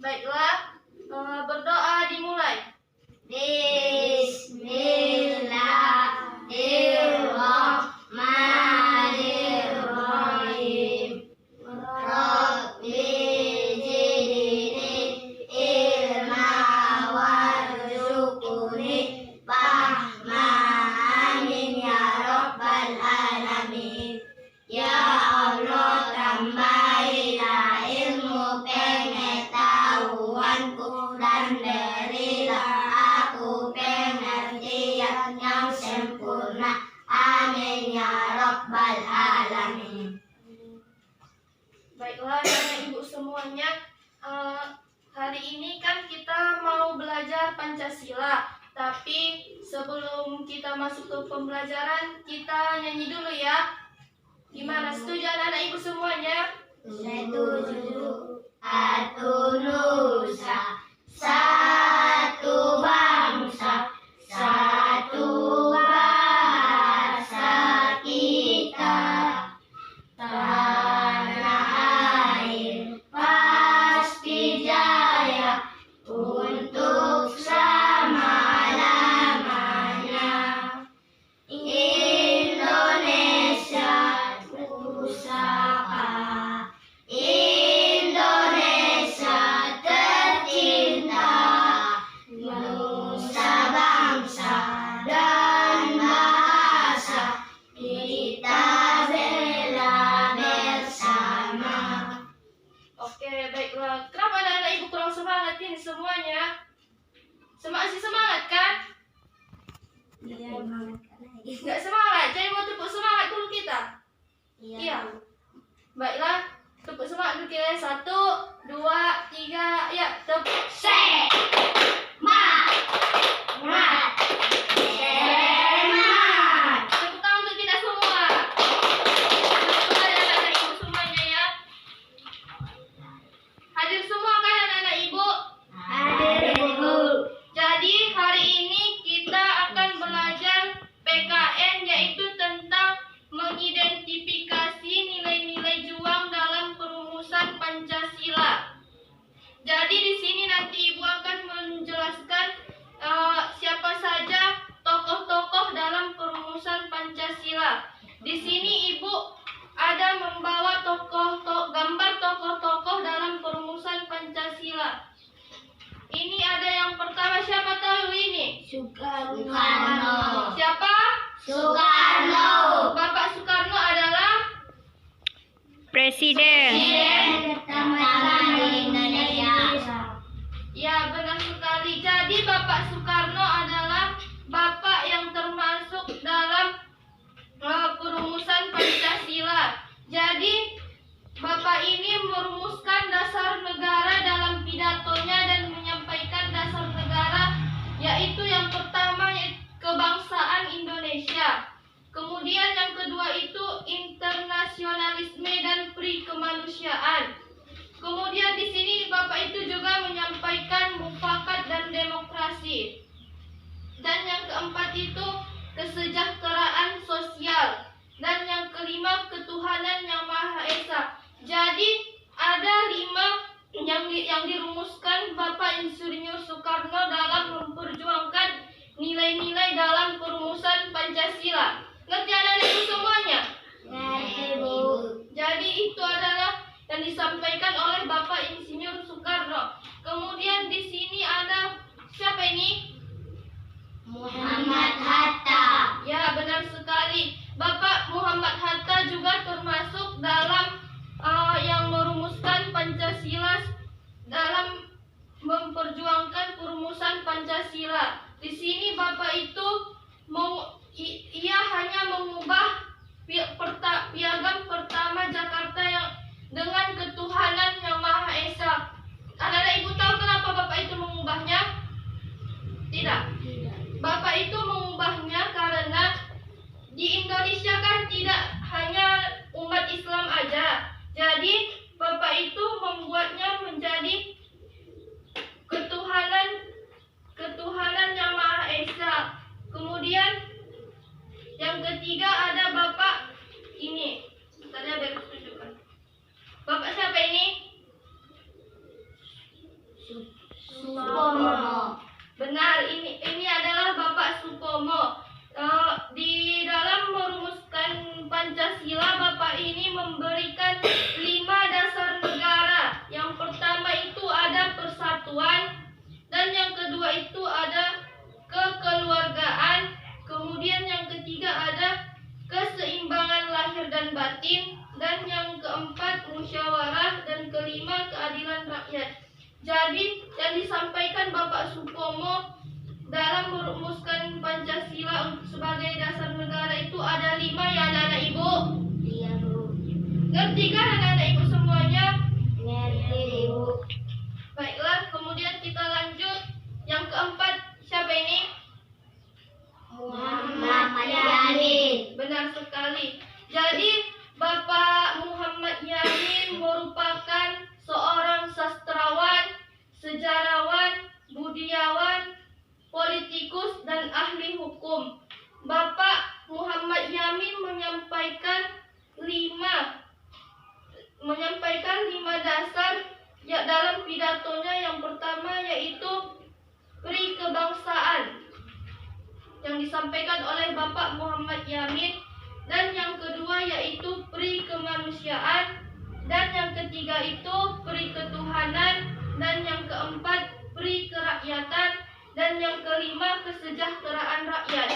Baiklah, berdoa dimulai. Bismillahirrahmanirrahim. Rabbi zidni ilma warzuqni fahma. Amin ya rabbal alamin. Ya Allah, tambahilah ilmu pengetahuanku dan berilah aku pengertian yang sempurna. Amin ya rabbal alamin. Baiklah Bapak Ibu semuanya, hari ini kan kita mau belajar Pancasila. Tapi sebelum kita masuk ke pembelajaran, kita nyanyi dulu ya. Gimana, setuju anak-anak Ibu semuanya? Setuju. Satu nusa, satu bangsa, satu bahasa kita. Tanah air pasti jaya untuk selama-lamanya. Indonesia pusaka, Indonesia tercinta, nusa bangsa dan bahasa kita bela bersama. Oke, baiklah. Kenapa anak-anak Ibu kurang semangat ini semuanya? Masih semangat kan? Iya, Nggak semangat, jadi mau tepuk semangat dulu kita. Iya. Baiklah, tepuk semangat dulu kita. 1, 2, 3, ya, tepuk. Semangat. Tepuk tangan untuk kita semua. Kembali anak-anak Ibu semuanya ya. Hadir semua kan anak-anak Ibu? Hadir, Bu. Jadi hari ini kita akan belajar PKN, yaitu tentang mengidentifikasi nilai-nilai juang dalam perumusan Pancasila. Jadi di sini nanti Ibu akan menjelaskan siapa saja tokoh-tokoh dalam perumusan Pancasila. Di sini Ibu ada membawa gambar tokoh-tokoh dalam perumusan Pancasila. Ini ada yang pertama, siapa tahu ini? Soekarno. Siapa? Soekarno. Bapak Soekarno adalah Presiden. Pertama di Indonesia. ya, benar sekali. Jadi Bapak Soekarno adalah bapak yang termasuk dalam perumusan Pancasila. Jadi bapak ini merumuskan dasar negara dalam pidatonya dan menyampaikan dasar negara, yaitu yang pertama kebangsaan Indonesia. Kemudian yang kedua itu internasionalisme dan perikemanusiaan. Kemudian di sini bapak itu juga menyampaikan mufakat dan demokrasi. Dan yang keempat itu kesejahteraan sosial. Dan yang kelima ketuhanan yang Maha Esa. Jadi ada 5 yang dirumuskan Bapak Insinyur Soekarno dalam memperjuangkan nilai-nilai dalam perumusan Pancasila. Ngerti anak-anak Ibu semuanya? Ngerti, Bu. Jadi itu adalah yang disampaikan oleh Bapak Insinyur Soekarno. Kemudian di sini ada siapa ini? Muhammad Hatta. Ya, benar sekali. Bapak Muhammad Hatta juga termasuk dalam yang merumuskan Pancasila dalam memperjuangkan perumusan Pancasila. Di sini Bapak itu ia hanya mengubah piagam pertama Jakarta yang dengan ketuhanan yang Maha Esa. Anak-anak Ibu tahu kenapa Bapak itu mengubahnya? Tidak. Bapak itu mengubahnya karena di Indonesia kan tidak hanya umat Islam aja. Jadi Bapak itu membuatnya menjadi ketuhanan yang Maha Esa. Kemudian yang ketiga ada Bapak ini, Supomo. Benar, ini adalah Bapak Supomo. Di dalam merumuskan Pancasila, Bapak ini memberikan 5 dasar negara. Yang pertama itu ada persatuan, dan yang kedua itu ada kekeluargaan, kemudian yang ketiga ada keseimbangan lahir dan batin, dan yang keempat musyawarah, dan kelima keadilan rakyat. Jadi yang disampaikan Bapak Supomo dalam merumuskan Pancasila sebagai dasar negara itu ada 5 ya anak-anak ibu. Iya, Bu. Ngerti kan anak-anak ibu semuanya? Ngerti, Bu. Baiklah, kemudian kita lanjut. Yang keempat, siapa ini? Muhammad Yamin. Benar sekali. Jadi Bapak Muhammad Yamin merupakan seorang sastrawan, sejarawan, budiawan, politikus, dan ahli hukum. Bapak Muhammad Yamin menyampaikan 5 dasar ya dalam pidatonya. Yang pertama yaitu peri kebangsaan yang disampaikan oleh Bapak Muhammad Yamin, dan yang kedua yaitu peri kemanusiaan, dan yang ketiga itu peri ketuhanan, dan yang keempat peri kerakyatan, dan yang kelima kesejahteraan rakyat.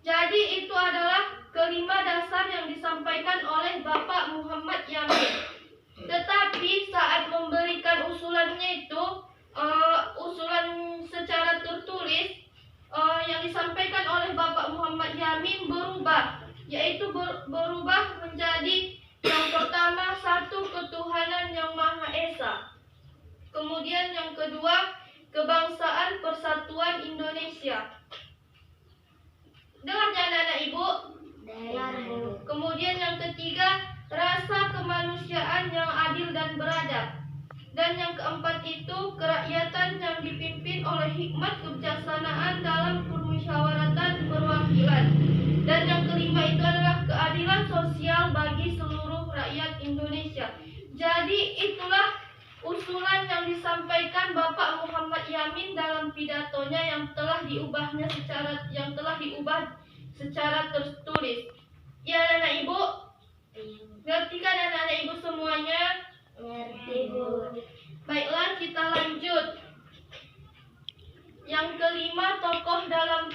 Jadi itu adalah kelima dasar yang disampaikan oleh Bapak Muhammad Yamin. Tetapi saat memberikan usulannya itu, usulan secara tertulis yang disampaikan oleh Bapak Muhammad Yamin berubah, yaitu berubah menjadi yang pertama satu ketuhanan yang Maha Esa. Kemudian yang kedua kebangsaan persatuan Indonesia. Dengar ya anak-anak ibu? Dengar, Bu. Kemudian yang ketiga rasa kemanusiaan yang adil dan beradab. Dan yang keempat itu kerakyatan yang dipimpin oleh hikmat kebijaksanaan dalam permusyawaratan perwakilan. Dan yang kelima itu adalah keadilan sosial bagi seluruh rakyat Indonesia. Jadi itulah usulan yang disampaikan Bapak Muhammad Yamin dalam pidatonya yang telah diubah secara tertulis. Ya anak-anak ibu, ngerti kan anak-anak ibu semuanya? Ngerti, Bu. Baiklah, kita lanjut. Yang kelima, tokoh dalam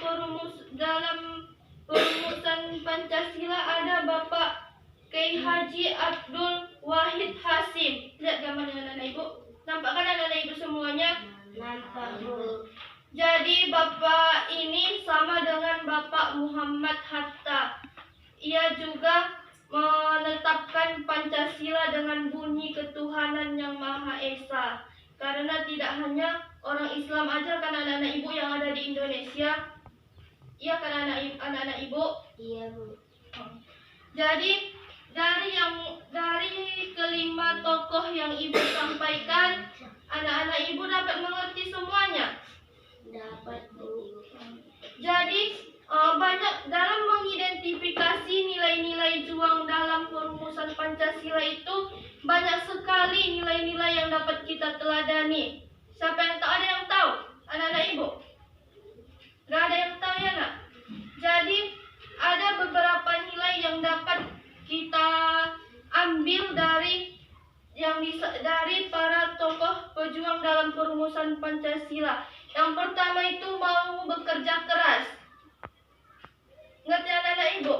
perumusan Pancasila ada Bapak Kiai Haji Abdul Wahid Hasim. Lihat gambar dengan anak ibu. Nampak kan anak-anak ibu semuanya? Nampak, Bu. Jadi Bapak ini sama dengan Bapak Muhammad Hatta. Ia juga menetapkan Pancasila dengan bunyi ketuhanan yang Maha Esa. Karena tidak hanya orang Islam aja kan anak-anak ibu yang ada di Indonesia. Iya kan anak-anak ibu? Iya, Bu. Jadi dari kelima tokoh yang ibu sampaikan, anak-anak ibu dapat mengerti semuanya. Dapat, Bu. Jadi banyak dalam mengidentifikasi nilai-nilai juang dalam perumusan Pancasila itu banyak sekali nilai-nilai yang dapat kita teladani. Siapa yang tahu? Ada yang tahu? Anak-anak ibu? Gak ada yang tahu ya nak? Jadi ada beberapa nilai yang dapat kita ambil dari para tokoh pejuang dalam perumusan Pancasila. Yang pertama itu mau bekerja keras. Ngerti anak-anak ibu?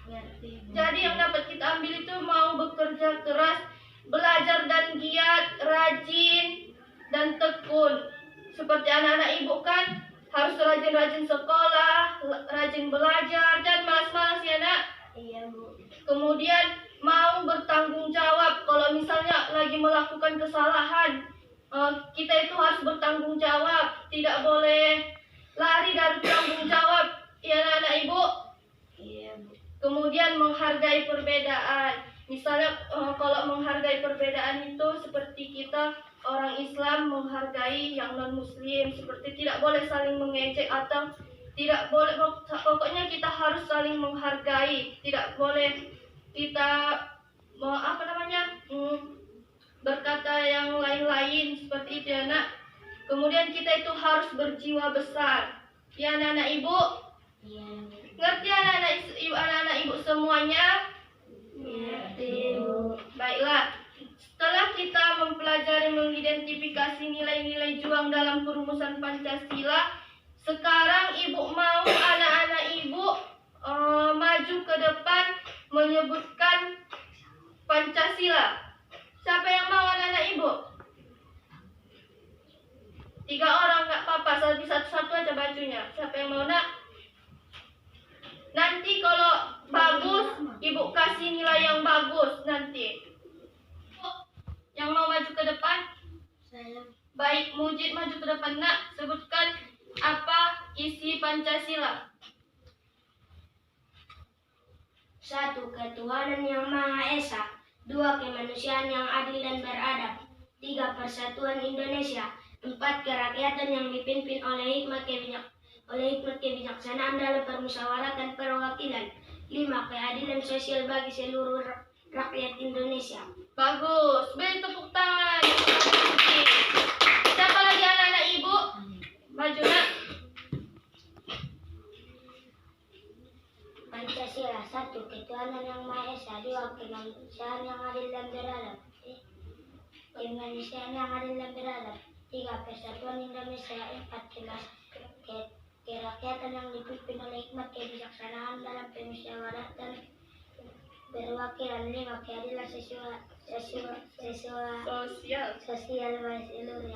Ngerti, Bu. Jadi yang dapat kita ambil itu mau bekerja keras, belajar dan giat, rajin dan tekun. Seperti anak-anak ibu kan harus rajin-rajin sekolah, rajin belajar, dan malas-malas ya nak. Iya, Bu. Kemudian mau bertanggung jawab kalau misalnya lagi melakukan kesalahan. Kita itu harus bertanggung jawab, tidak boleh lari dari tanggung jawab. Ya anak-anak ibu? Iya, Bu. Kemudian menghargai perbedaan. Misalnya kalau menghargai perbedaan itu seperti kita orang Islam menghargai yang non-muslim, seperti tidak boleh saling mengejek atau tidak boleh, pokoknya kita harus saling menghargai, tidak boleh kita berkata yang lain-lain seperti itu ya nak. Kemudian kita itu harus berjiwa besar. Ya anak-anak ibu, Iya, Bu. ngerti anak-anak ibu semuanya? Ngerti, Bu. Baiklah, setelah kita mempelajari mengidentifikasi nilai-nilai juang dalam perumusan Pancasila, sekarang ibu mau anak-anak ibu maju ke depan menyebutkan Pancasila. Siapa yang mau anak-anak ibu? 3 orang nggak apa-apa, satu-satu aja bajunya. Siapa yang mau nak? Nanti kalau bagus, ibu kasih nilai yang bagus nanti. Yang mau maju ke depan? Saya Baik, Mujid maju ke depan nak. Sebutkan apa isi Pancasila. 1. Ketuhanan yang Maha Esa. 2. Kemanusiaan yang adil dan beradab. 3. Persatuan Indonesia. 4. Kerakyatan yang dipimpin oleh hikmat kebijaksanaan dalam permusyawaratan perwakilan. 5. Keadilan sosial bagi seluruh rakyat Indonesia. Bagus, beri tepuk tangan. Siapa lagi anak-anak ibu? Maju nak. Pancasila. 1. Ketuhanan yang Maha Esa. 2. Kemanusiaan yang adil dan beradab. 3. Persatuan Indonesia. 4. Kerakyatan yang dipimpin oleh hikmat kebijaksanaan dalam permusyawaratan perwakilan. 5. Keadilan sosial bagi seluruh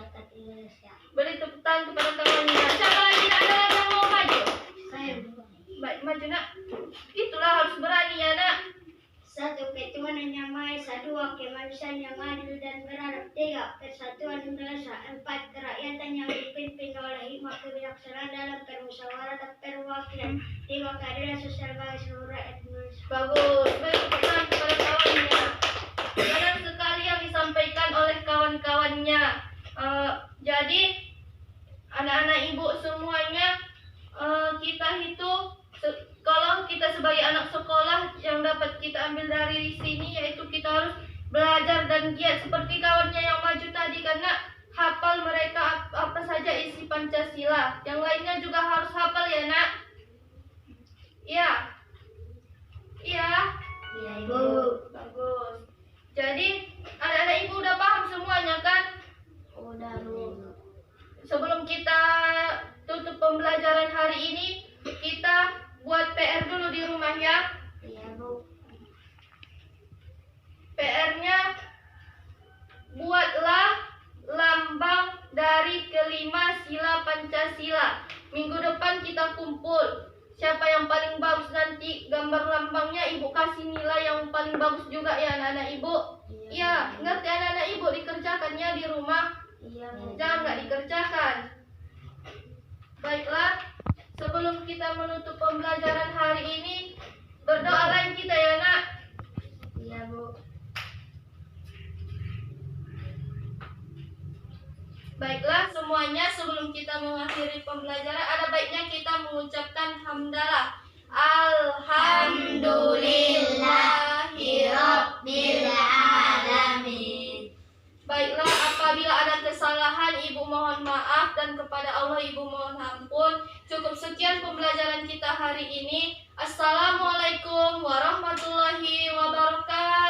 rakyat Indonesia. Beri tepuk tangan kepada kawannya. Siapa lagi anak-anak yang mau maju? Saya. Baik, maju nak. Itulah harus berani ya nak. 1. Ketuhanan yang Maha Esa. 2. Kemanusiaan yang adil dan beradab. 3. Persatuan Indonesia. 4. Kerakyatan yang dipimpin oleh hikmat kebijaksanaan dalam permusyawaratan perwakilan. 5. Keadilan sosial bagi seluruh rakyat Indonesia. Bagus, beri tepuk tangan kepada kawannya. Benar sekali yang disampaikan oleh kawan-kawannya. Jadi anak-anak ibu semuanya, kita itu kalau kita sebagai anak sekolah yang dapat kita ambil dari sini yaitu kita harus belajar dan giat seperti kawannya yang maju tadi, karena hafal mereka apa saja isi Pancasila. Yang lainnya juga harus hafal ya nak. Iya. Iya. Iya, Ibu. Bagus. Jadi anak-anak ibu udah paham semuanya kan? Udah, Bu. Sebelum kita tutup pembelajaran hari ini, kita buat PR dulu di rumah ya. Iya, Bu. PR-nya, buatlah lambang dari kelima sila Pancasila. Minggu depan kita kumpul. Siapa yang paling bagus nanti gambar lambangnya ibu kasih nilai yang paling bagus juga ya anak-anak ibu. Iya, ngerti anak-anak ibu, dikerjakannya di rumah. Iya, Bu. Jangan nggak dikerjakan. Baiklah, sebelum kita menutup pembelajaran hari ini, berdoa lain kita ya nak. Iya, Bu. Baiklah semuanya, sebelum kita mengakhiri pembelajaran, ada baiknya kita mengucapkan hamdalah. Alhamdulillahirobbilalamin. Baiklah, apabila ada kesalahan, ibu mohon maaf dan kepada Allah ibu mohon ampun. Cukup sekian pembelajaran kita hari ini. Assalamualaikum warahmatullahi wabarakatuh.